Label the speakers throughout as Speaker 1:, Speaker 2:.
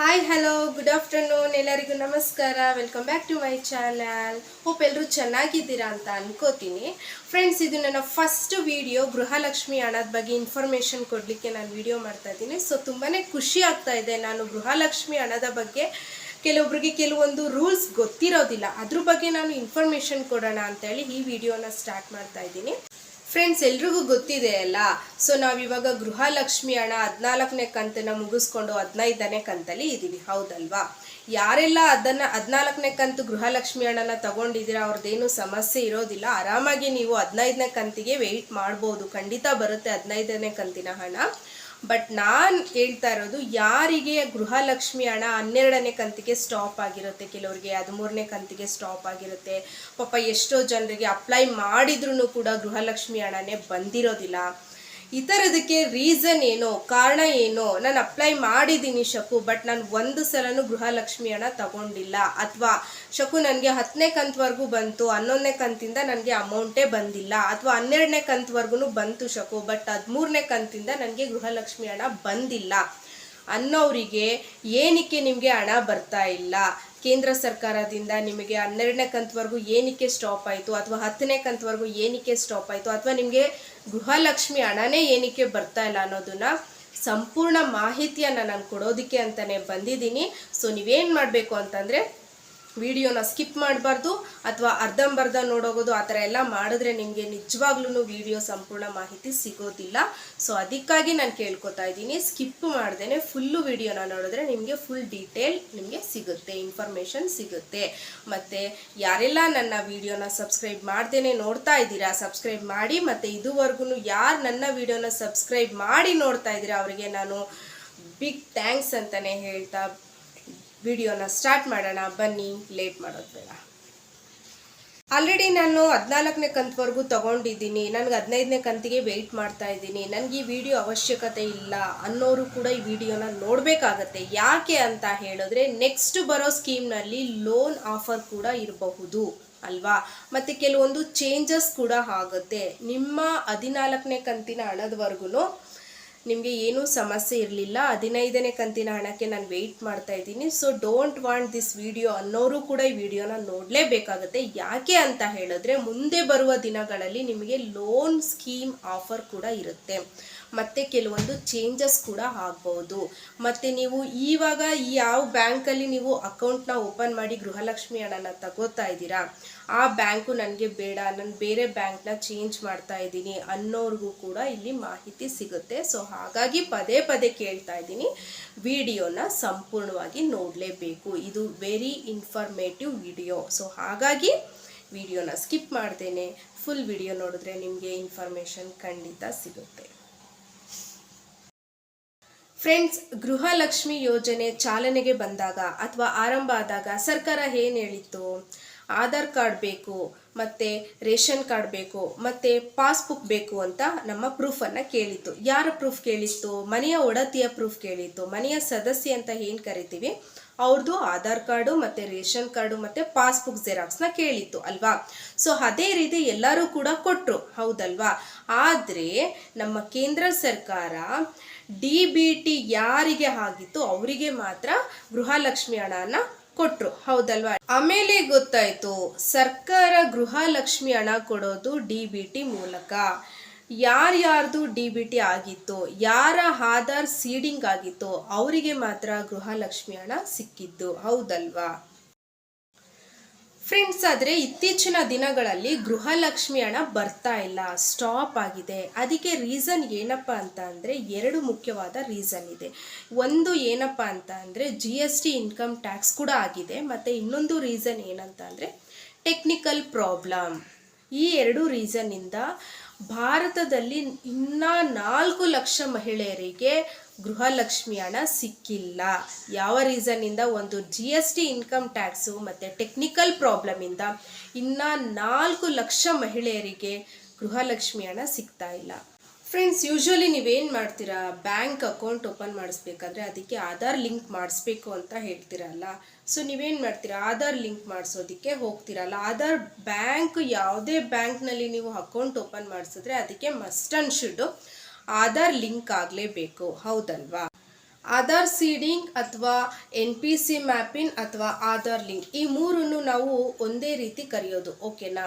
Speaker 1: Hi hello good afternoon ಎಲ್ಲರಿಗೂ ನಮಸ್ಕಾರ. Welcome back to my channel. Hope ಎಲ್ಲರೂ ಚೆನ್ನಾಗಿದ್ದೀರಾ ಅಂತ ಅನ್ಕೋತೀನಿ. ಫ್ರೆಂಡ್ಸ್, ಇದು ನನ್ನ ಫಸ್ಟ್ ವಿಡಿಯೋ. ಗೃಹಲಕ್ಷ್ಮಿ ಹಣದ ಬಗ್ಗೆ ಇನ್ಫಾರ್ಮೇಷನ್ ಕೊಡಲಿಕ್ಕೆ ನಾನು ವಿಡಿಯೋ ಮಾಡ್ತಾ ಇದ್ದೀನಿ. ಸೊ ತುಂಬಾ ಖುಷಿ ಆಗ್ತಾ ಇದೆ. ನಾನು ಗೃಹಲಕ್ಷ್ಮಿ ಹಣದ ಬಗ್ಗೆ ಕೆಲವೊಬ್ಬರಿಗೆ ಕೆಲವೊಂದು ರೂಲ್ಸ್ ಗೊತ್ತಿರೋದಿಲ್ಲ, ಅದ್ರ ಬಗ್ಗೆ ನಾನು ಇನ್ಫಾರ್ಮೇಷನ್ ಕೊಡೋಣ ಅಂತೇಳಿ ಈ ವಿಡಿಯೋನ ಸ್ಟಾರ್ಟ್ ಮಾಡ್ತಾ ಇದ್ದೀನಿ. ಫ್ರೆಂಡ್ಸ್, ಎಲ್ರಿಗೂ ಗೊತ್ತಿದೆ ಅಲ್ಲ. ಸೊ ನಾವಿವಾಗ ಗೃಹಲಕ್ಷ್ಮಿ ಹಣ 14ನೇ ಕಂತನ್ನ ಮುಗಿಸ್ಕೊಂಡು 15ನೇ ಕಂತಲ್ಲಿ ಇದ್ದೀವಿ, ಹೌದಲ್ವಾ? ಯಾರೆಲ್ಲ 14ನೇ ಕಂತು ಗೃಹಲಕ್ಷ್ಮಿ ಹಣನ ತಗೊಂಡಿದ್ದೀರಾ ಅವ್ರದ್ದೇನು ಸಮಸ್ಯೆ ಇರೋದಿಲ್ಲ. ಆರಾಮಾಗಿ ನೀವು 15ನೇ ಕಂತಿಗೆ ವೆಯ್ಟ್ ಮಾಡ್ಬೋದು. ಖಂಡಿತ ಬರುತ್ತೆ 15ನೇ ಕಂತಿನ ಹಣ. ಬಟ್ ನಾನು ಹೇಳ್ತಾ ಇರೋದು, ಯಾರಿಗೆ ಗೃಹಲಕ್ಷ್ಮಿ ಹಣ 12ನೇ ಕಂತಿಗೆ ಸ್ಟಾಪ್ ಆಗಿರುತ್ತೆ, ಕೆಲವರಿಗೆ 13ನೇ ಕಂತಿಗೆ ಸ್ಟಾಪ್ ಆಗಿರುತ್ತೆ. ಪಾಪ ಎಷ್ಟೋ ಜನರಿಗೆ ಅಪ್ಲೈ ಮಾಡಿದ್ರೂ ಕೂಡ ಗೃಹಲಕ್ಷ್ಮಿ ಹಣನೇ ಬಂದಿರೋದಿಲ್ಲ. ಈ ಥರದಕ್ಕೆ ರೀಸನ್ ಏನೋ, ಕಾರಣ ಏನೋ, ನಾನು ಅಪ್ಲೈ ಮಾಡಿದ್ದೀನಿ ಶಕು, ಬಟ್ ನಾನು ಒಂದು ಸಲನೂ ಗೃಹಲಕ್ಷ್ಮಿ ಹಣ ತಗೊಂಡಿಲ್ಲ, ಅಥವಾ ಶಕು ನನಗೆ 10ನೇ ಕಂತವರೆಗೂ ಬಂತು, 11ನೇ ಕಂತಿಂದ ನನಗೆ ಅಮೌಂಟೇ ಬಂದಿಲ್ಲ, ಅಥವಾ 12ನೇ ಕಂತವರೆಗೂ ಬಂತು ಶಕು, ಬಟ್ 13ನೇ ಕಂತಿಂದ ನನಗೆ ಗೃಹಲಕ್ಷ್ಮಿ ಹಣ ಬಂದಿಲ್ಲ ಅನ್ನೋರಿಗೆ ಏನಕ್ಕೆ ನಿಮಗೆ ಹಣ ಬರ್ತಾ ಇಲ್ಲ? ಕೇಂದ್ರ ಸರ್ಕಾರದಿಂದ ನಿಮಗೆ 12ನೇ ಕಂತವರೆಗೂ ಏನಕ್ಕೆ ಸ್ಟಾಪ್ ಆಯಿತು, ಅಥವಾ 10ನೇ ಕಂತವರೆಗೂ ಏನಕ್ಕೆ ಸ್ಟಾಪ್ ಆಯಿತು, ಅಥವಾ ನಿಮಗೆ ಗೃಹಲಕ್ಷ್ಮಿ ಹಣನೇ ಏನಕ್ಕೆ ಬರ್ತಾ ಇಲ್ಲ ಅನ್ನೋದನ್ನ ಸಂಪೂರ್ಣ ಮಾಹಿತಿಯನ್ನು ನಾನು ಕೊಡೋದಕ್ಕೆ ಅಂತಲೇ ಬಂದಿದ್ದೀನಿ. ಸೊ ನೀವೇನು ಮಾಡಬೇಕು ಅಂತಂದರೆ, ವಿಡಿಯೋನ ಸ್ಕಿಪ್ ಮಾಡಬಾರ್ದು, ಅಥವಾ ಅರ್ಧಂಬರ್ಧ ನೋಡೋಗೋದು, ಆ ಥರ ಎಲ್ಲ ಮಾಡಿದ್ರೆ ನಿಮಗೆ ನಿಜವಾಗ್ಲೂ ವಿಡಿಯೋ ಸಂಪೂರ್ಣ ಮಾಹಿತಿ ಸಿಗೋದಿಲ್ಲ. ಸೊ ಅದಕ್ಕಾಗಿ ನಾನು ಕೇಳ್ಕೊತಾ ಇದ್ದೀನಿ, ಸ್ಕಿಪ್ ಮಾಡ್ದೇ ಫುಲ್ಲು ವಿಡಿಯೋನ ನೋಡಿದ್ರೆ ನಿಮಗೆ ಫುಲ್ ಡೀಟೇಲ್ ನಿಮಗೆ ಸಿಗುತ್ತೆ, ಇನ್ಫಾರ್ಮೇಷನ್ ಸಿಗುತ್ತೆ. ಮತ್ತು ಯಾರೆಲ್ಲ ನನ್ನ ವಿಡಿಯೋನ ಸಬ್ಸ್ಕ್ರೈಬ್ ಮಾಡ್ದೇ ನೋಡ್ತಾ ಇದ್ದೀರಾ, ಸಬ್ಸ್ಕ್ರೈಬ್ ಮಾಡಿ. ಮತ್ತು ಇದುವರೆಗೂ ಯಾರು ನನ್ನ ವಿಡಿಯೋನ ಸಬ್ಸ್ಕ್ರೈಬ್ ಮಾಡಿ ನೋಡ್ತಾ ಇದ್ದೀರಾ ಅವರಿಗೆ ನಾನು ಬಿಗ್ ಥ್ಯಾಂಕ್ಸ್ ಅಂತಲೇ ಹೇಳ್ತಾ ವಿಡಿಯೋನ ಸ್ಟಾರ್ಟ್ ಮಾಡೋಣ ಬನ್ನಿ, ಲೇಟ್ ಮಾಡೋದು ಬೇಡ. ಆಲ್ರೆಡಿ ನಾನು 14ನೇ ಕಂತವರೆಗೂ ತಗೊಂಡಿದ್ದೀನಿ, ನನಗೆ 15ನೇ ಕಂತಿಗೆ ವೆಯ್ಟ್ ಮಾಡ್ತಾ ಇದ್ದೀನಿ, ನನಗೆ ಈ ವಿಡಿಯೋ ಅವಶ್ಯಕತೆ ಇಲ್ಲ ಅನ್ನೋರು ಕೂಡ ಈ ವಿಡಿಯೋನ ನೋಡಬೇಕಾಗತ್ತೆ. ಯಾಕೆ ಅಂತ ಹೇಳಿದ್ರೆ, ನೆಕ್ಸ್ಟ್ ಬರೋ ಸ್ಕೀಮ್ನಲ್ಲಿ ಲೋನ್ ಆಫರ್ ಕೂಡ ಇರಬಹುದು ಅಲ್ವಾ, ಮತ್ತು ಕೆಲವೊಂದು ಚೇಂಜಸ್ ಕೂಡ ಆಗುತ್ತೆ. ನಿಮ್ಮ 14ನೇ ಕಂತಿನ ಹಣದವರೆಗೂ ನಿಮಗೆ ಏನೂ ಸಮಸ್ಯೆ ಇರಲಿಲ್ಲ, 15ನೇ ಕಂತಿನ ಹಣಕ್ಕೆ ನಾನು ವೆಯ್ಟ್ ಮಾಡ್ತಾ ಇದ್ದೀನಿ. So don't want this video ಅನ್ನೋರು ಕೂಡ ಈ ವಿಡಿಯೋನ ನೋಡಲೇಬೇಕಾಗುತ್ತೆ. ಯಾಕೆ ಅಂತ ಹೇಳಿದ್ರೆ, ಮುಂದೆ ಬರುವ ದಿನಗಳಲ್ಲಿ ನಿಮಗೆ ಲೋನ್ ಸ್ಕೀಮ್ ಆಫರ್ ಕೂಡ ಇರುತ್ತೆ, ಮತ್ತು ಕೆಲವೊಂದು ಚೇಂಜಸ್ ಕೂಡ ಆಗ್ಬೋದು. ಮತ್ತು ನೀವು ಇವಾಗ ಯಾವ ಬ್ಯಾಂಕಲ್ಲಿ ನೀವು ಅಕೌಂಟ್ನ ಓಪನ್ ಮಾಡಿ ಗೃಹಲಕ್ಷ್ಮಿ ಹಣನ ತಗೋತಾ ಇದ್ದೀರಾ, ಆ ಬ್ಯಾಂಕು ನನಗೆ ಬೇಡ, ನಾನು ಬೇರೆ ಬ್ಯಾಂಕ್ನ ಚೇಂಜ್ ಮಾಡ್ತಾ ಇದ್ದೀನಿ ಅನ್ನೋರ್ಗೂ ಕೂಡ ಇಲ್ಲಿ ಮಾಹಿತಿ ಸಿಗುತ್ತೆ. ಸೊ ಹಾಗಾಗಿ ಪದೇ ಪದೇ ಕೇಳ್ತಾ ಇದ್ದೀನಿ, ವಿಡಿಯೋನ ಸಂಪೂರ್ಣವಾಗಿ ನೋಡಲೇಬೇಕು. ಇದು ವೆರಿ ಇನ್ಫಾರ್ಮೇಟಿವ್ ವಿಡಿಯೋ. ಸೊ ಹಾಗಾಗಿ ವಿಡಿಯೋನ ಸ್ಕಿಪ್ ಮಾಡ್ದೇನೆ ಫುಲ್ ವಿಡಿಯೋ ನೋಡಿದ್ರೆ ನಿಮಗೆ ಇನ್ಫಾರ್ಮೇಷನ್ ಖಂಡಿತ ಸಿಗುತ್ತೆ. ಫ್ರೆಂಡ್ಸ್, ಗೃಹಲಕ್ಷ್ಮಿ ಯೋಜನೆ ಚಾಲನೆಗೆ ಬಂದಾಗ ಅಥವಾ ಆರಂಭ ಆದಾಗ ಸರ್ಕಾರ ಏನು ಹೇಳಿತ್ತು? ಆಧಾರ್ ಕಾರ್ಡ್ ಬೇಕು, ಮತ್ತು ರೇಷನ್ ಕಾರ್ಡ್ ಬೇಕು, ಮತ್ತು ಪಾಸ್ಬುಕ್ ಬೇಕು ಅಂತ ನಮ್ಮ ಪ್ರೂಫನ್ನು ಕೇಳಿತ್ತು. ಯಾರ ಪ್ರೂಫ್ ಕೇಳಿತ್ತು? ಮನೆಯ ಒಡತಿಯ ಪ್ರೂಫ್ ಕೇಳಿತ್ತು. ಮನೆಯ ಸದಸ್ಯ ಅಂತ ಏನು ಕರಿತೀವಿ ಅವ್ರದ್ದು ಆಧಾರ್ ಕಾರ್ಡು, ಮತ್ತು ರೇಷನ್ ಕಾರ್ಡು, ಮತ್ತು ಪಾಸ್ಬುಕ್ ಜೆರಾಕ್ಸ್ನ ಕೇಳಿತ್ತು ಅಲ್ವಾ? ಸೊ ಅದೇ ರೀತಿ ಎಲ್ಲರೂ ಕೂಡ ಕೊಟ್ಟರು, ಹೌದಲ್ವಾ? ಆದರೆ ನಮ್ಮ ಕೇಂದ್ರ ಸರ್ಕಾರ DBT ಯಾರಿಗೆ ಆಗಿತ್ತು ಅವರಿಗೆ ಮಾತ್ರ ಗೃಹಲಕ್ಷ್ಮಿ ಹಣನ ಕೊಟ್ಟರು, ಹೌದಲ್ವಾ? ಆಮೇಲೆ ಗೊತ್ತಾಯ್ತು, ಸರ್ಕಾರ ಗೃಹಲಕ್ಷ್ಮಿ ಹಣ ಕೊಡೋದು DBT ಮೂಲಕ. ಯಾರ್ಯಾರ್ದು DBT ಆಗಿತ್ತು, ಯಾರ ಆಧಾರ್ ಸೀಡಿಂಗ್ ಆಗಿತ್ತು ಅವರಿಗೆ ಮಾತ್ರ ಗೃಹಲಕ್ಷ್ಮಿ ಹಣ ಸಿಕ್ಕಿದ್ದು, ಹೌದಲ್ವಾ? ಫ್ರೆಂಡ್ಸ್, ಆದರೆ ಇತ್ತೀಚಿನ ದಿನಗಳಲ್ಲಿ ಗೃಹಲಕ್ಷ್ಮಿ ಹಣ ಬರ್ತಾ ಇಲ್ಲ, ಸ್ಟಾಪ್ ಆಗಿದೆ. ಅದಕ್ಕೆ ರೀಸನ್ ಏನಪ್ಪ ಅಂತ ಅಂದರೆ, ಎರಡು ಮುಖ್ಯವಾದ ರೀಸನ್ ಇದೆ. ಒಂದು ಏನಪ್ಪ ಅಂತ ಅಂದರೆ, GST ಇನ್ಕಮ್ ಟ್ಯಾಕ್ಸ್ ಕೂಡ ಆಗಿದೆ, ಮತ್ತು ಇನ್ನೊಂದು ರೀಸನ್ ಏನಂತ ಅಂದರೆ ಟೆಕ್ನಿಕಲ್ ಪ್ರಾಬ್ಲಮ್. ಈ ಎರಡು ರೀಸನ್ನಿಂದ ಭಾರತದಲ್ಲಿ ಇನ್ನೂ 4 ಲಕ್ಷ ಮಹಿಳೆಯರಿಗೆ ಗೃಹಲಕ್ಷ್ಮಿ ಹಣ ಸಿಕ್ಕಿಲ್ಲ. ಯಾವ ರೀಸನ್ನಿಂದ? ಒಂದು GST ಇನ್ಕಮ್ ಟ್ಯಾಕ್ಸು ಮತ್ತು ಟೆಕ್ನಿಕಲ್ ಪ್ರಾಬ್ಲಮಿಂದ ಇನ್ನೂ 4 ಲಕ್ಷ ಮಹಿಳೆಯರಿಗೆ ಗೃಹಲಕ್ಷ್ಮಿ ಹಣ ಸಿಗ್ತಾ ಇಲ್ಲ. ಫ್ರೆಂಡ್ಸ್, ಯೂಶ್ವಲಿ ನೀವೇನು ಮಾಡ್ತೀರಾ, ಬ್ಯಾಂಕ್ ಅಕೌಂಟ್ ಓಪನ್ ಮಾಡಿಸ್ಬೇಕಾದ್ರೆ ಅದಕ್ಕೆ ಆಧಾರ್ ಲಿಂಕ್ ಮಾಡಿಸ್ಬೇಕು ಅಂತ ಹೇಳ್ತೀರಲ್ಲ. ಸೊ ನೀವೇನು ಮಾಡ್ತೀರಾ, ಆಧಾರ್ ಲಿಂಕ್ ಮಾಡಿಸೋದಕ್ಕೆ ಹೋಗ್ತೀರಲ್ಲ. ಆಧಾರ್ ಬ್ಯಾಂಕ್ ಯಾವುದೇ ಬ್ಯಾಂಕ್ನಲ್ಲಿ ನೀವು ಅಕೌಂಟ್ ಓಪನ್ ಮಾಡಿಸಿದ್ರೆ ಅದಕ್ಕೆ must and should Aadhaar link ಆಗಲೇಬೇಕು, ಹೌದಲ್ವಾ? ಆಧಾರ್ ಸೀಡಿಂಗ್ ಅಥವಾ NPC ಮ್ಯಾಪಿನ್ ಅಥವಾ ಆಧಾರ್ ಲಿಂಕ್, ಈ ಮೂರನ್ನು ನಾವು ಒಂದೇ ರೀತಿ ಕರೆಯೋದು. ಓಕೆನಾ?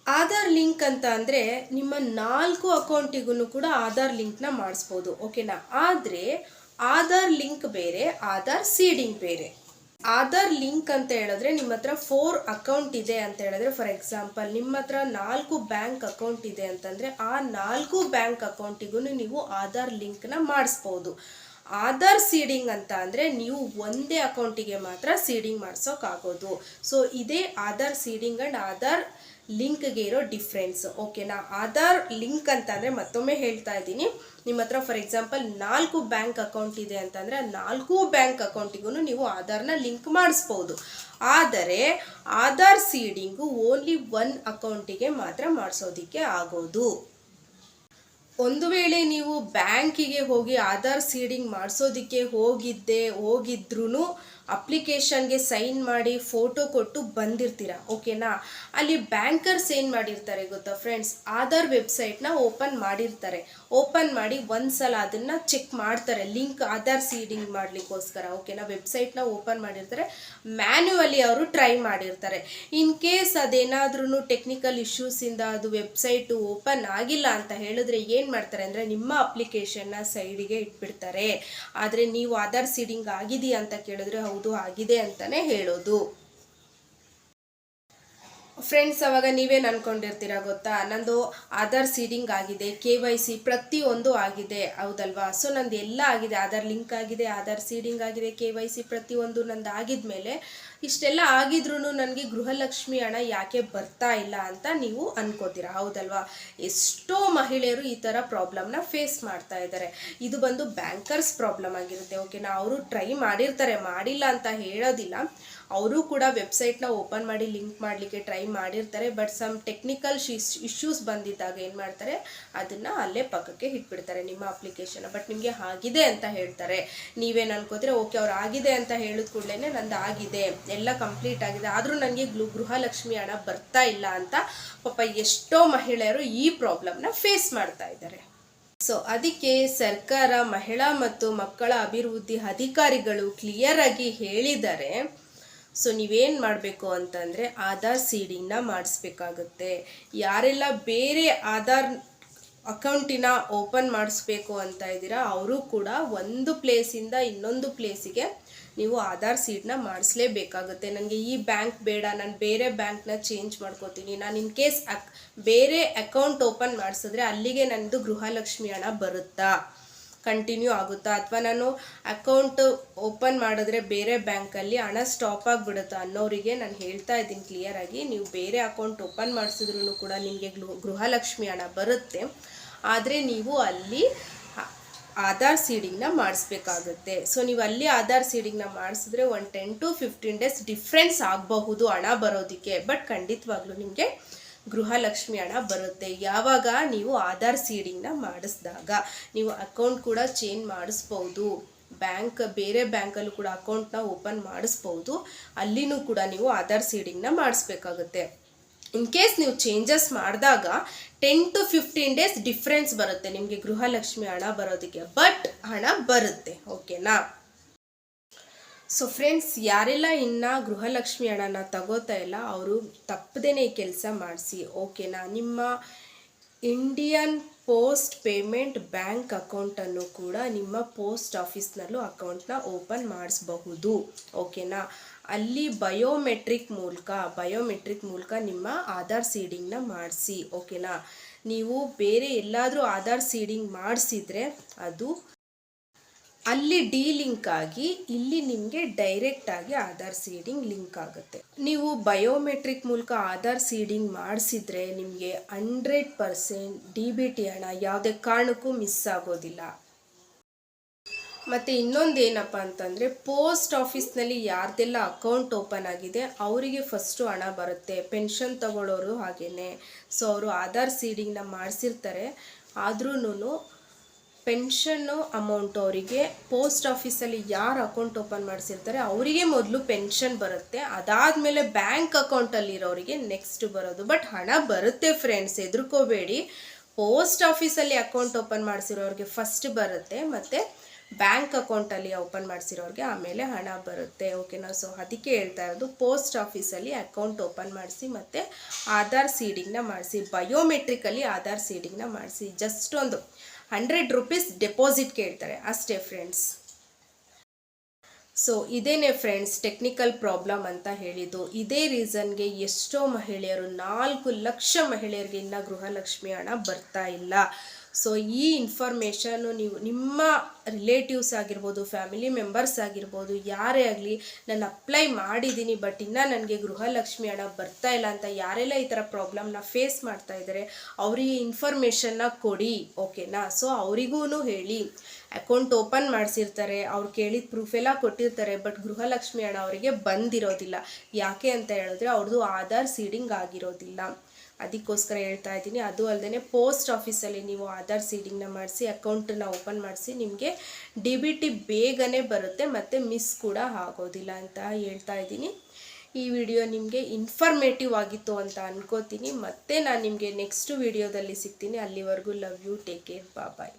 Speaker 1: ಆಧಾರ್ ಲಿಂಕ್ ಅಂತ ಅಂದರೆ ನಿಮ್ಮ 4 ಅಕೌಂಟಿಗೂ ಕೂಡ ಆಧಾರ್ ಲಿಂಕ್ನ ಮಾಡಿಸ್ಬೋದು. ಓಕೆನಾ? ಆದರೆ ಆಧಾರ್ ಲಿಂಕ್ ಬೇರೆ, ಆಧಾರ್ ಸೀಡಿಂಗ್ ಬೇರೆ. ಆಧಾರ್ ಲಿಂಕ್ ಅಂತ ಹೇಳಿದ್ರೆ ನಿಮ್ಮ ಹತ್ರ 4 ಅಕೌಂಟ್ ಇದೆ ಅಂತ ಹೇಳಿದ್ರೆ, ಫಾರ್ ಎಕ್ಸಾಂಪಲ್ ನಿಮ್ಮ ಹತ್ರ 4 ಬ್ಯಾಂಕ್ ಅಕೌಂಟ್ ಇದೆ ಅಂತಂದರೆ ಆ 4 ಬ್ಯಾಂಕ್ ಅಕೌಂಟಿಗೂ ನೀವು ಆಧಾರ್ ಲಿಂಕ್ನ ಮಾಡಿಸ್ಬೋದು. ಆಧಾರ್ ಸೀಡಿಂಗ್ ಅಂತ ಅಂದರೆ ನೀವು ಒಂದೇ ಅಕೌಂಟಿಗೆ ಮಾತ್ರ ಸೀಡಿಂಗ್ ಮಾಡಿಸೋಕ್ಕಾಗೋದು. ಸೊ ಇದೇ ಆಧಾರ್ ಸೀಡಿಂಗ್ ಆ್ಯಂಡ್ ಆಧಾರ್ ಲಿಂಕ್ಗೆ ಇರೋ ಡಿಫ್ರೆನ್ಸ್. ಓಕೆನಾ? ಆಧಾರ್ ಲಿಂಕ್ ಅಂತ ಅಂದರೆ ಮತ್ತೊಮ್ಮೆ ಹೇಳ್ತಾ ಇದ್ದೀನಿ, ನಿಮ್ಮ ಹತ್ರ ಫಾರ್ ಎಕ್ಸಾಂಪಲ್ 4 ಬ್ಯಾಂಕ್ ಅಕೌಂಟ್ ಇದೆ ಅಂತಂದರೆ 4 ಬ್ಯಾಂಕ್ ಅಕೌಂಟಿಗೂ ನೀವು ಆಧಾರ್ನ ಲಿಂಕ್ ಮಾಡಿಸ್ಬೋದು. ಆದರೆ ಆಧಾರ್ ಸೀಡಿಂಗು ಓನ್ಲಿ 1 ಅಕೌಂಟಿಗೆ ಮಾತ್ರ ಮಾಡಿಸೋದಕ್ಕೆ ಆಗೋದು. ಒಂದು ವೇಳೆ ನೀವು ಬ್ಯಾಂಕಿಗೆ ಹೋಗಿ ಆಧಾರ್ ಸೀಡಿಂಗ್ ಮಾಡಿಸೋದಕ್ಕೆ ಹೋಗಿದ್ರೂ ಅಪ್ಲಿಕೇಶನ್ಗೆ ಸೈನ್ ಮಾಡಿ ಫೋಟೋ ಕೊಟ್ಟು ಬಂದಿರ್ತೀರ. ಓಕೆನಾ? ಅಲ್ಲಿ ಬ್ಯಾಂಕರ್ಸ್ ಏನು ಮಾಡಿರ್ತಾರೆ ಗೊತ್ತಾ ಫ್ರೆಂಡ್ಸ್, ಆಧಾರ್ ವೆಬ್ಸೈಟ್ನ ಓಪನ್ ಮಾಡಿರ್ತಾರೆ. ಓಪನ್ ಮಾಡಿ ಒಂದ್ಸಲ ಅದನ್ನು ಚೆಕ್ ಮಾಡ್ತಾರೆ, ಲಿಂಕ್ ಆಧಾರ್ ಸೀಡಿಂಗ್ ಮಾಡಲಿಕ್ಕೋಸ್ಕರ. ಓಕೆನಾ? ವೆಬ್ಸೈಟ್ನ ಓಪನ್ ಮಾಡಿರ್ತಾರೆ, ಮ್ಯಾನ್ಯುವಲಿ ಅವರು ಟ್ರೈ ಮಾಡಿರ್ತಾರೆ. ಇನ್ ಕೇಸ್ ಅದೇನಾದ್ರೂ ಟೆಕ್ನಿಕಲ್ ಇಶ್ಯೂಸಿಂದ ಅದು ವೆಬ್ಸೈಟು ಓಪನ್ ಆಗಿಲ್ಲ ಅಂತ ಹೇಳಿದ್ರೆ ಏನು ಮಾಡ್ತಾರೆ ಅಂದರೆ ನಿಮ್ಮ ಅಪ್ಲಿಕೇಶನ್ನ ಸೈಡಿಗೆ ಇಟ್ಬಿಡ್ತಾರೆ. ಆದರೆ ನೀವು ಆಧಾರ್ ಸೀಡಿಂಗ್ ಆಗಿದೆಯಾ ಅಂತ ಕೇಳಿದ್ರೆ ಹೌದು ಆಗಿದೆ ಅಂತಲೇ ಹೇಳೋದು. ಫ್ರೆಂಡ್ಸ್, ಅವಾಗ ನೀವೇನು ಅಂದ್ಕೊಂಡಿರ್ತೀರ ಗೊತ್ತಾ, ನಂದು ಆಧಾರ್ ಸೀಡಿಂಗ್ ಆಗಿದೆ, KYC ಪ್ರತಿಯೊಂದು ಆಗಿದೆ, ಹೌದಲ್ವಾ? ಸೊ ನಂದು ಎಲ್ಲ ಆಗಿದೆ, ಆಧಾರ್ ಲಿಂಕ್ ಆಗಿದೆ, ಆಧಾರ್ ಸೀಡಿಂಗ್ ಆಗಿದೆ, KYC ಪ್ರತಿಯೊಂದು ನಂದು ಆಗಿದ್ಮೇಲೆ ಇಷ್ಟೆಲ್ಲ ಆಗಿದ್ರೂ ನನಗೆ ಗೃಹಲಕ್ಷ್ಮಿ ಹಣ ಯಾಕೆ ಬರ್ತಾ ಇಲ್ಲ ಅಂತ ನೀವು ಅನ್ಕೋತೀರ, ಹೌದಲ್ವಾ? ಎಷ್ಟೋ ಮಹಿಳೆಯರು ಈ ಥರ ಪ್ರಾಬ್ಲಮ್ನ ಫೇಸ್ ಮಾಡ್ತಾ ಇದ್ದಾರೆ. ಇದು ಬಂದು ಬ್ಯಾಂಕರ್ಸ್ ಪ್ರಾಬ್ಲಮ್ ಆಗಿರುತ್ತೆ. ಓಕೆನಾ? ಅವರು ಟ್ರೈ ಮಾಡಿರ್ತಾರೆ, ಮಾಡಿಲ್ಲ ಅಂತ ಹೇಳೋದಿಲ್ಲ. ಅವರು ಕೂಡ ವೆಬ್ಸೈಟ್ನ ಓಪನ್ ಮಾಡಿ ಲಿಂಕ್ ಮಾಡಲಿಕ್ಕೆ ಟ್ರೈ ಮಾಡಿರ್ತಾರೆ. ಬಟ್ ಸಮ್ ಟೆಕ್ನಿಕಲ್ ಇಶ್ಯೂಸ್ ಬಂದಿದ್ದಾಗ ಏನು ಮಾಡ್ತಾರೆ, ಅದನ್ನು ಅಲ್ಲೇ ಪಕ್ಕಕ್ಕೆ ಇಟ್ಬಿಡ್ತಾರೆ ನಿಮ್ಮ ಅಪ್ಲಿಕೇಶನ್. ಬಟ್ ನಿಮಗೆ ಆಗಿದೆ ಅಂತ ಹೇಳ್ತಾರೆ. ನೀವೇನು ಅನ್ಕೋತೀರ, ಓಕೆ ಅವ್ರು ಆಗಿದೆ ಅಂತ ಹೇಳಿದ ಕೂಡಲೇ ನಂದು ಆಗಿದೆ, ಎಲ್ಲ ಕಂಪ್ಲೀಟ್ ಆಗಿದೆ, ಆದರೂ ನನಗೆ ಗೃಹಲಕ್ಷ್ಮಿ ಹಣ ಬರ್ತಾ ಇಲ್ಲ ಅಂತ ಪಾಪ ಎಷ್ಟೋ ಮಹಿಳೆಯರು ಈ ಪ್ರಾಬ್ಲಮ್ನ ಫೇಸ್ ಮಾಡ್ತಾ ಇದ್ದಾರೆ. ಸೊ ಅದಕ್ಕೆ ಸರ್ಕಾರ ಮಹಿಳಾ ಮತ್ತು ಮಕ್ಕಳ ಅಭಿವೃದ್ಧಿ ಅಧಿಕಾರಿಗಳು ಕ್ಲಿಯರ್ ಆಗಿ ಹೇಳಿದ್ದಾರೆ. ಸೊ ನೀವೇನು ಮಾಡಬೇಕು ಅಂತಂದರೆ ಆಧಾರ್ ಸೀಡಿಂಗ್ನ ಮಾಡಿಸ್ಬೇಕಾಗುತ್ತೆ. ಯಾರೆಲ್ಲ ಬೇರೆ ಆಧಾರ್ ಅಕೌಂಟಿನ ಓಪನ್ ಮಾಡಿಸ್ಬೇಕು ಅಂತ ಇದ್ದೀರಾ ಅವರು ಕೂಡ ಒಂದು ಪ್ಲೇಸಿಂದ ಇನ್ನೊಂದು ಪ್ಲೇಸಿಗೆ ನೀವು ಆಧಾರ್ ಸೀಡ್ನ ಮಾಡಿಸ್ಲೇಬೇಕಾಗುತ್ತೆ. ನನಗೆ ಈ ಬ್ಯಾಂಕ್ ಬೇಡ, ನಾನು ಬೇರೆ ಬ್ಯಾಂಕ್ನ ಚೇಂಜ್ ಮಾಡ್ಕೋತೀನಿ, ನಾನು ಇನ್ ಕೇಸ್ ಬೇರೆ ಅಕೌಂಟ್ ಓಪನ್ ಮಾಡಿಸಿದ್ರೆ ಅಲ್ಲಿಗೆ ನನ್ನದು ಗೃಹಲಕ್ಷ್ಮಿ ಹಣ ಬರುತ್ತಾ, ಕಂಟಿನ್ಯೂ ಆಗುತ್ತಾ, ಅಥವಾ ನಾನು ಅಕೌಂಟ್ ಓಪನ್ ಮಾಡಿದ್ರೆ ಬೇರೆ ಬ್ಯಾಂಕಲ್ಲಿ ಹಣ ಸ್ಟಾಪ್ ಆಗಿಬಿಡುತ್ತಾ ಅನ್ನೋರಿಗೆ ನಾನು ಹೇಳ್ತಾ ಇದ್ದೀನಿ ಕ್ಲಿಯರ್ ಆಗಿ, ನೀವು ಬೇರೆ ಅಕೌಂಟ್ ಓಪನ್ ಮಾಡಿಸಿದ್ರೂ ಕೂಡ ನಿಮಗೆ ಗೃಹಲಕ್ಷ್ಮಿ ಹಣ ಬರುತ್ತೆ. ಆದರೆ ನೀವು ಅಲ್ಲಿ ಆಧಾರ್ ಸೀಡಿಂಗ್ನ ಮಾಡಿಸ್ಬೇಕಾಗುತ್ತೆ. ಸೊ ನೀವು ಅಲ್ಲಿ ಆಧಾರ್ ಸೀಡಿಂಗ್ನ ಮಾಡಿಸಿದ್ರೆ ಒಂದು 10 to 15 days ಡಿಫ್ರೆನ್ಸ್ ಆಗಬಹುದು ಹಣ ಬರೋದಕ್ಕೆ. ಬಟ್ ಖಂಡಿತವಾಗ್ಲೂ ನಿಮಗೆ ಗೃಹಲಕ್ಷ್ಮಿ ಹಣ ಬರುತ್ತೆ. ಯಾವಾಗ ನೀವು ಆಧಾರ್ ಸೀಡಿಂಗ್ನ ಮಾಡಿಸಿದಾಗ ನೀವು ಅಕೌಂಟ್ ಕೂಡ ಚೇಂಜ್ ಮಾಡಿಸ್ಬೋದು, ಬೇರೆ ಬ್ಯಾಂಕಲ್ಲೂ ಕೂಡ ಅಕೌಂಟ್ನ ಓಪನ್ ಮಾಡಿಸ್ಬೋದು, ಅಲ್ಲಿನೂ ಕೂಡ ನೀವು ಆಧಾರ್ ಸೀಡಿಂಗ್ನ ಮಾಡಿಸ್ಬೇಕಾಗುತ್ತೆ. ಇನ್ ಕೇಸ್ ನೀವು ಚೇಂಜಸ್ ಮಾಡಿದಾಗ 10 to 15 days ಡಿಫ್ರೆನ್ಸ್ ಬರುತ್ತೆ ನಿಮಗೆ ಗೃಹಲಕ್ಷ್ಮಿ ಹಣ ಬರೋದಕ್ಕೆ, ಬಟ್ ಹಣ ಬರುತ್ತೆ. ಓಕೆನಾ? ಸೊ ಫ್ರೆಂಡ್ಸ್, ಯಾರೆಲ್ಲ ಇನ್ನು ಗೃಹಲಕ್ಷ್ಮಿ ಹಣನ ತಗೋತಾ ಇಲ್ಲ ಅವರು ತಪ್ಪದೇನೆ ಈ ಕೆಲಸ ಮಾಡಿಸಿ. ಓಕೆನಾ? ನಿಮ್ಮ ಇಂಡಿಯನ್ ಪೋಸ್ಟ್ ಪೇಮೆಂಟ್ ಬ್ಯಾಂಕ್ ಅಕೌಂಟನ್ನು ಕೂಡ ನಿಮ್ಮ ಪೋಸ್ಟ್ ಆಫೀಸ್ನಲ್ಲೂ ಅಕೌಂಟ್ನ ಓಪನ್ ಮಾಡಿಸಬಹುದು. ಓಕೆನಾ? ಅಲ್ಲಿ ಬಯೋಮೆಟ್ರಿಕ್ ಮೂಲಕ ನಿಮ್ಮ ಆಧಾರ್ ಸೀಡಿಂಗ್ನ ಮಾಡಿಸಿ. ಓಕೆನಾ? ನೀವು ಬೇರೆ ಎಲ್ಲಾದರೂ ಆಧಾರ್ ಸೀಡಿಂಗ್ ಮಾಡಿಸಿದ್ರೆ ಅದು ಅಲ್ಲಿ ಲಿಂಕ್ ಆಗಿ ಇಲ್ಲಿ ನಿಮಗೆ ಡೈರೆಕ್ಟಾಗಿ ಆಧಾರ್ ಸೀಡಿಂಗ್ ಲಿಂಕ್ ಆಗುತ್ತೆ. ನೀವು ಬಯೋಮೆಟ್ರಿಕ್ ಮೂಲಕ ಆಧಾರ್ ಸೀಡಿಂಗ್ ಮಾಡಿಸಿದ್ರೆ ನಿಮಗೆ 100% DBT ಹಣ ಯಾವುದೇ ಕಾರಣಕ್ಕೂ ಮಿಸ್ ಆಗೋದಿಲ್ಲ. ಮತ್ತು ಇನ್ನೊಂದೇನಪ್ಪ ಅಂತಂದರೆ ಪೋಸ್ಟ್ ಆಫೀಸ್ನಲ್ಲಿ ಯಾರ್ದೆಲ್ಲ ಅಕೌಂಟ್ ಓಪನ್ ಆಗಿದೆ ಅವರಿಗೆ ಫಸ್ಟು ಹಣ ಬರುತ್ತೆ. ಪೆನ್ಷನ್ ತಗೊಳ್ಳೋರು ಹಾಗೇ. ಸೊ ಅವರು ಆಧಾರ್ ಸೀಡಿಂಗ್ನ ಮಾಡಿಸಿರ್ತಾರೆ, ಆದ್ರೂ ಪೆನ್ಷನ್ನು ಅಮೌಂಟ್ ಅವರಿಗೆ ಪೋಸ್ಟ್ ಆಫೀಸಲ್ಲಿ ಯಾರು ಅಕೌಂಟ್ ಓಪನ್ ಮಾಡಿಸಿರ್ತಾರೆ ಅವರಿಗೆ ಮೊದಲು ಪೆನ್ಷನ್ ಬರುತ್ತೆ, ಅದಾದಮೇಲೆ ಬ್ಯಾಂಕ್ ಅಕೌಂಟಲ್ಲಿರೋರಿಗೆ ನೆಕ್ಸ್ಟ್ ಬರೋದು. ಬಟ್ ಹಣ ಬರುತ್ತೆ ಫ್ರೆಂಡ್ಸ್, ಹೆದರ್ಕೋಬೇಡಿ. ಪೋಸ್ಟ್ ಆಫೀಸಲ್ಲಿ ಅಕೌಂಟ್ ಓಪನ್ ಮಾಡಿಸಿರೋರಿಗೆ ಫಸ್ಟ್ ಬರುತ್ತೆ, ಮತ್ತು ಬ್ಯಾಂಕ್ ಅಕೌಂಟಲ್ಲಿ ಓಪನ್ ಮಾಡಿಸಿರೋರಿಗೆ ಆಮೇಲೆ ಹಣ ಬರುತ್ತೆ. ಓಕೆನಾ? ಸೊ ಅದಕ್ಕೆ ಹೇಳ್ತಾ ಇರೋದು, ಪೋಸ್ಟ್ ಆಫೀಸಲ್ಲಿ ಅಕೌಂಟ್ ಓಪನ್ ಮಾಡಿಸಿ ಮತ್ತು ಆಧಾರ್ ಸೀಡಿಂಗ್ನ ಮಾಡಿಸಿ, ಬಯೋಮೆಟ್ರಿಕಲ್ಲಿ ಆಧಾರ್ ಸೀಡಿಂಗ್ನ ಮಾಡಿಸಿ. ಜಸ್ಟ್ ಒಂದು 100 ರೂಪೀಸ್ ಡೆಪಾಸಿಟ್ ಕೇಳ್ತಾರೆ ಅಷ್ಟೇ ಫ್ರೆಂಡ್ಸ್. ಸೊ ಇದೇನೆ ಫ್ರೆಂಡ್ಸ್ ಟೆಕ್ನಿಕಲ್ ಪ್ರಾಬ್ಲಮ್ ಅಂತ ಹೇಳಿದ್ದು. ಇದೇ ರೀಸನ್ಗೆ ಎಷ್ಟೋ ಮಹಿಳೆಯರು, 4 ಲಕ್ಷ ಮಹಿಳೆಯರಿಗೆ ಇನ್ನು ಗೃಹಲಕ್ಷ್ಮಿ ಹಣ ಬರ್ತಾ ಇಲ್ಲ. ಸೊ ಈ ಇನ್ಫಾರ್ಮೇಷನ್ನು ನೀವು ನಿಮ್ಮ ರಿಲೇಟಿವ್ಸ್ ಆಗಿರ್ಬೋದು, ಫ್ಯಾಮಿಲಿ ಮೆಂಬರ್ಸ್ ಆಗಿರ್ಬೋದು, ಯಾರೇ ಆಗಲಿ, ನಾನು ಅಪ್ಲೈ ಮಾಡಿದ್ದೀನಿ ಬಟ್ ಇನ್ನೂ ನನಗೆ ಗೃಹಲಕ್ಷ್ಮಿ ಹಣ ಬರ್ತಾ ಇಲ್ಲ ಅಂತ ಯಾರೆಲ್ಲ ಈ ಥರ ಪ್ರಾಬ್ಲಮ್ನ ಫೇಸ್ ಮಾಡ್ತಾ ಇದ್ದಾರೆ ಅವರಿಗೆ ಇನ್ಫಾರ್ಮೇಷನ್ನ ಕೊಡಿ. ಓಕೆನಾ? ಸೊ ಅವರಿಗೂ ಹೇಳಿ, ಅಕೌಂಟ್ ಓಪನ್ ಮಾಡಿಸಿರ್ತಾರೆ, ಅವ್ರು ಕೇಳಿದ ಪ್ರೂಫ್ ಎಲ್ಲ ಕೊಟ್ಟಿರ್ತಾರೆ, ಬಟ್ ಗೃಹಲಕ್ಷ್ಮಿ ಹಣ ಅವರಿಗೆ ಬಂದಿರೋದಿಲ್ಲ. ಯಾಕೆ ಅಂತ ಹೇಳಿದ್ರೆ ಅವ್ರದ್ದು ಆಧಾರ್ ಸೀಡಿಂಗ್ ಆಗಿರೋದಿಲ್ಲ. ಅದಕ್ಕೋಸ್ಕರ ಹೇಳ್ತಾ ಇದ್ದೀನಿ. ಅದು ಅಲ್ಲದೆ ಪೋಸ್ಟ್ ಆಫೀಸಲ್ಲಿ ನೀವು ಆಧಾರ್ ಸೀಡಿಂಗ್ನ ಮಾಡಿಸಿ ಅಕೌಂಟನ್ನ ಓಪನ್ ಮಾಡಿಸಿ, ನಿಮಗೆ DBT ಬೇಗನೆ ಬರುತ್ತೆ ಮತ್ತು ಮಿಸ್ ಕೂಡ ಆಗೋದಿಲ್ಲ ಅಂತ ಹೇಳ್ತಾ ಇದ್ದೀನಿ. ಈ ವಿಡಿಯೋ ನಿಮಗೆ ಇನ್ಫಾರ್ಮೇಟಿವ್ ಆಗಿತ್ತು ಅಂತ ಅನ್ಕೋತೀನಿ. ಮತ್ತೆ ನಾನು ನಿಮಗೆ ನೆಕ್ಸ್ಟ್ ವಿಡಿಯೋದಲ್ಲಿ ಸಿಗ್ತೀನಿ. ಅಲ್ಲಿವರೆಗೂ love you, take care, bye.